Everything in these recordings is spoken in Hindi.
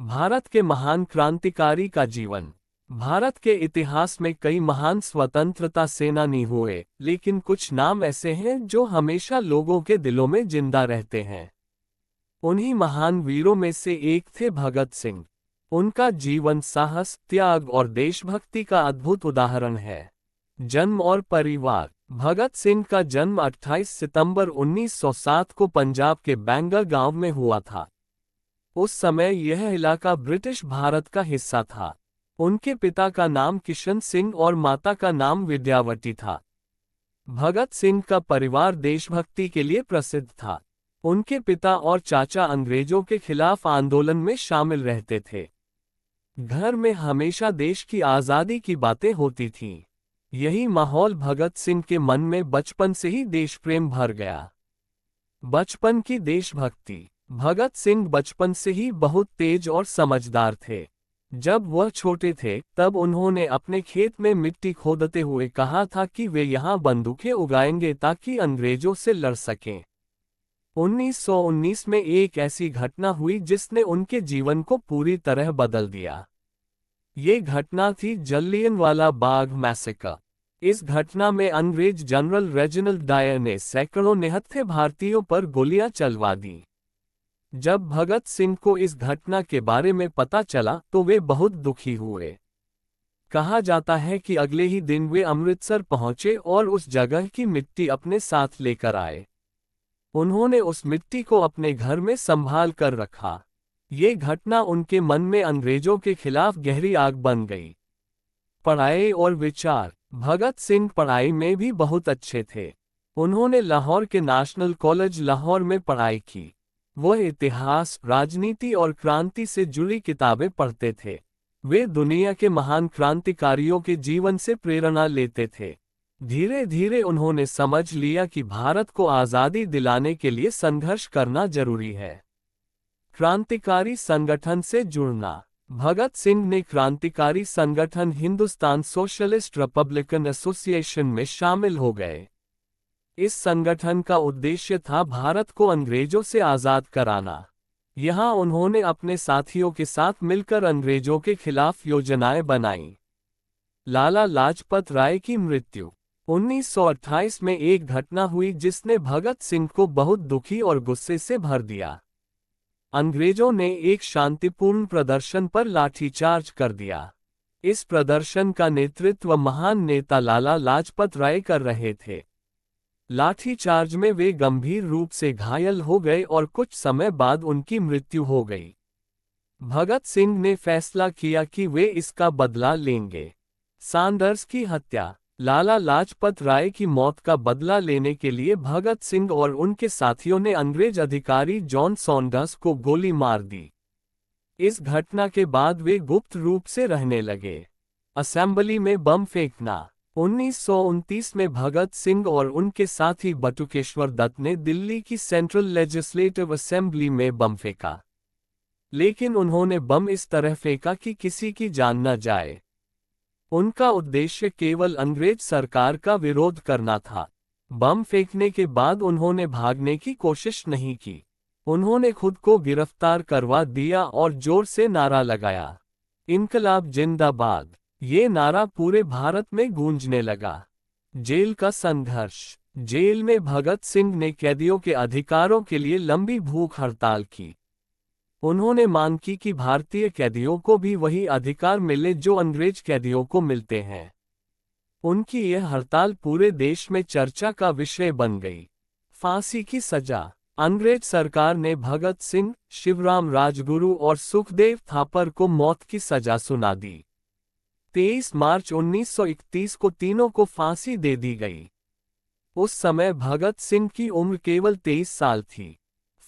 भारत के महान क्रांतिकारी का जीवन। भारत के इतिहास में कई महान स्वतंत्रता सेनानी हुए, लेकिन कुछ नाम ऐसे हैं जो हमेशा लोगों के दिलों में जिंदा रहते हैं। उन्हीं महान वीरों में से एक थे भगत सिंह। उनका जीवन साहस, त्याग और देशभक्ति का अद्भुत उदाहरण है। जन्म और परिवार। भगत सिंह का जन्म 28 सितंबर 1907 को पंजाब के बैंगर गांव में हुआ था। उस समय यह इलाका ब्रिटिश भारत का हिस्सा था। उनके पिता का नाम किशन सिंह और माता का नाम विद्यावती था। भगत सिंह का परिवार देशभक्ति के लिए प्रसिद्ध था। उनके पिता और चाचा अंग्रेजों के खिलाफ आंदोलन में शामिल रहते थे। घर में हमेशा देश की आज़ादी की बातें होती थीं। यही माहौल भगत सिंह के मन में बचपन से ही देश प्रेम भर गया। बचपन की देशभक्ति। भगत सिंह बचपन से ही बहुत तेज और समझदार थे। जब वह छोटे थे तब उन्होंने अपने खेत में मिट्टी खोदते हुए कहा था कि वे यहाँ बंदूकें उगाएंगे ताकि अंग्रेजों से लड़ सकें। 1919 में एक ऐसी घटना हुई जिसने उनके जीवन को पूरी तरह बदल दिया। ये घटना थी जलियांवाला बाग मैसेकर। इस घटना में अंग्रेज जनरल रेजिनाल्ड डायर ने सैकड़ों निहत्थे भारतीयों पर गोलियां चलवा दी। जब भगत सिंह को इस घटना के बारे में पता चला तो वे बहुत दुखी हुए। कहा जाता है कि अगले ही दिन वे अमृतसर पहुंचे और उस जगह की मिट्टी अपने साथ लेकर आए। उन्होंने उस मिट्टी को अपने घर में संभाल कर रखा। ये घटना उनके मन में अंग्रेजों के खिलाफ गहरी आग बन गई। पढ़ाई और विचार। भगत सिंह पढ़ाई में भी बहुत अच्छे थे। उन्होंने लाहौर के नेशनल कॉलेज लाहौर में पढ़ाई की। वह इतिहास, राजनीति और क्रांति से जुड़ी किताबें पढ़ते थे। वे दुनिया के महान क्रांतिकारियों के जीवन से प्रेरणा लेते थे। धीरे धीरे उन्होंने समझ लिया कि भारत को आज़ादी दिलाने के लिए संघर्ष करना जरूरी है। क्रांतिकारी संगठन से जुड़ना। भगत सिंह ने क्रांतिकारी संगठन हिंदुस्तान सोशलिस्ट रिपब्लिकन एसोसिएशन में शामिल हो गए। इस संगठन का उद्देश्य था भारत को अंग्रेजों से आज़ाद कराना। यहाँ उन्होंने अपने साथियों के साथ मिलकर अंग्रेजों के खिलाफ योजनाएं बनाईं। लाला लाजपत राय की मृत्यु। 1928 में एक घटना हुई जिसने भगत सिंह को बहुत दुखी और गुस्से से भर दिया। अंग्रेजों ने एक शांतिपूर्ण प्रदर्शन पर लाठीचार्ज कर दिया। इस प्रदर्शन का नेतृत्व महान नेता लाला लाजपत राय कर रहे थे। लाठीचार्ज में वे गंभीर रूप से घायल हो गए और कुछ समय बाद उनकी मृत्यु हो गई। भगत सिंह ने फैसला किया कि वे इसका बदला लेंगे। सैंडर्स की हत्या। लाला लाजपत राय की मौत का बदला लेने के लिए भगत सिंह और उनके साथियों ने अंग्रेज अधिकारी जॉन सॉन्डर्स को गोली मार दी। इस घटना के बाद वे गुप्त रूप से रहने लगे। असेंबली में बम फेंकना। 1929 में भगत सिंह और उनके साथी बटुकेश्वर दत्त ने दिल्ली की सेंट्रल लेजिस्लेटिव असेंबली में बम फेंका। लेकिन उन्होंने बम इस तरह फेंका कि किसी की जान न जाए। उनका उद्देश्य केवल अंग्रेज सरकार का विरोध करना था। बम फेंकने के बाद उन्होंने भागने की कोशिश नहीं की। उन्होंने खुद को गिरफ्तार करवा दिया और जोर से नारा लगाया, इनकलाब जिंदाबाद। ये नारा पूरे भारत में गूंजने लगा। जेल का संघर्ष। जेल में भगत सिंह ने कैदियों के अधिकारों के लिए लंबी भूख हड़ताल की। उन्होंने मांग की कि भारतीय कैदियों को भी वही अधिकार मिले जो अंग्रेज कैदियों को मिलते हैं। उनकी यह हड़ताल पूरे देश में चर्चा का विषय बन गई। फांसी की सजा। अंग्रेज सरकार ने भगत सिंह, शिवराम राजगुरु और सुखदेव थापर को मौत की सजा सुना दी। 23 मार्च 1931 को तीनों को फांसी दे दी गई। उस समय भगत सिंह की उम्र केवल 23 साल थी।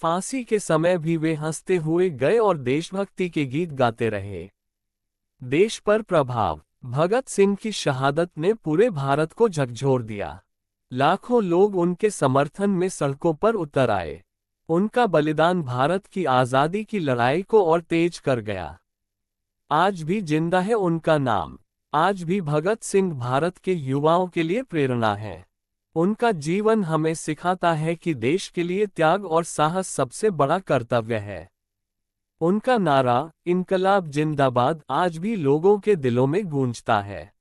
फांसी के समय भी वे हंसते हुए गए और देशभक्ति के गीत गाते रहे। देश पर प्रभाव। भगत सिंह की शहादत ने पूरे भारत को झकझोर दिया। लाखों लोग उनके समर्थन में सड़कों पर उतर आए। उनका बलिदान भारत की आज़ादी की लड़ाई को और तेज कर गया। आज भी जिंदा है उनका नाम। आज भी भगत सिंह भारत के युवाओं के लिए प्रेरणा है। उनका जीवन हमें सिखाता है कि देश के लिए त्याग और साहस सबसे बड़ा कर्तव्य है। उनका नारा, इनकलाब जिंदाबाद, आज भी लोगों के दिलों में गूंजता है।